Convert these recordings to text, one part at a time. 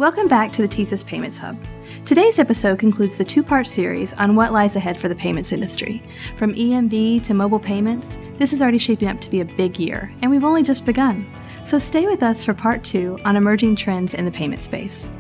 Welcome back to the TSYS Payments Hub. Today's episode concludes the two-part series on what lies ahead for the payments industry. From EMV to mobile payments, this is already shaping up to be a big year, and we've only just begun. So stay with us for part 2 on emerging trends in the payment space.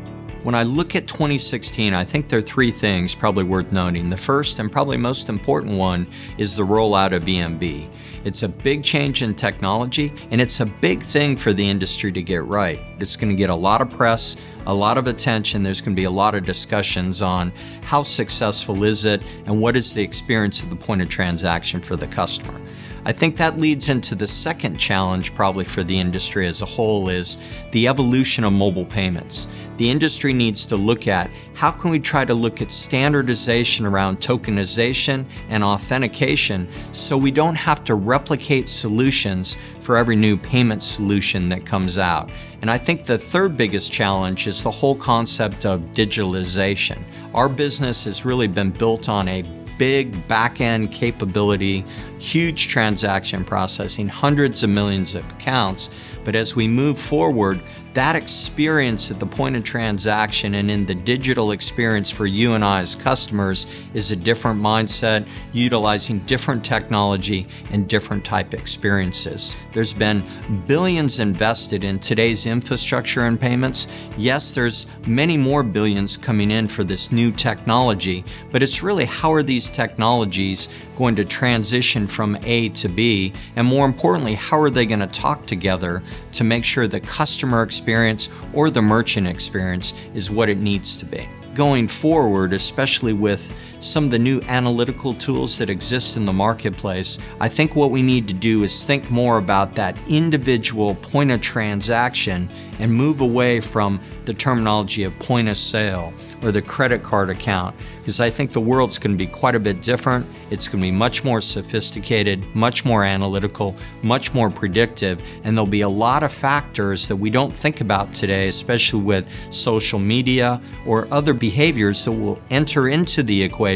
When I look at 2016, I think there are 3 things probably worth noting. The first and probably most important one is the rollout of EMV. It's a big change in technology, and it's a big thing for the industry to get right. It's going to get a lot of press, a lot of attention. There's going to be a lot of discussions on how successful is it and what is the experience at the point of transaction for the customer. I think that leads into the second challenge probably for the industry as a whole is the evolution of mobile payments. The industry needs to look at how can we try to look at standardization around tokenization and authentication so we don't have to replicate solutions for every new payment solution that comes out. And I think the third biggest challenge is the whole concept of digitalization. Our business has really been built on a big back-end capability, huge transaction processing, hundreds of millions of accounts. But as we move forward, that experience at the point of transaction and in the digital experience for you and I as customers is a different mindset, utilizing different technology and different type experiences. There's been billions invested in today's infrastructure and payments. Yes, there's many more billions coming in for this new technology, but it's really how are these technologies going to transition from A to B, and more importantly, how are they going to talk together to make sure the customer experience or the merchant experience is what it needs to be. Going forward, especially with some of the new analytical tools that exist in the marketplace, I think what we need to do is think more about that individual point of transaction and move away from the terminology of point of sale or the credit card account, because I think the world's going to be quite a bit different. It's going to be much more sophisticated, much more analytical, much more predictive, and there'll be a lot of factors that we don't think about today, especially with social media or other behaviors that will enter into the equation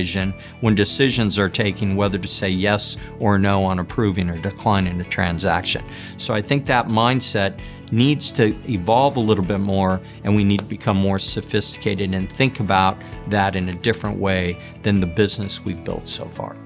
when decisions are taken whether to say yes or no on approving or declining a transaction. So I think that mindset needs to evolve a little bit more, and we need to become more sophisticated and think about that in a different way than the business we've built so far.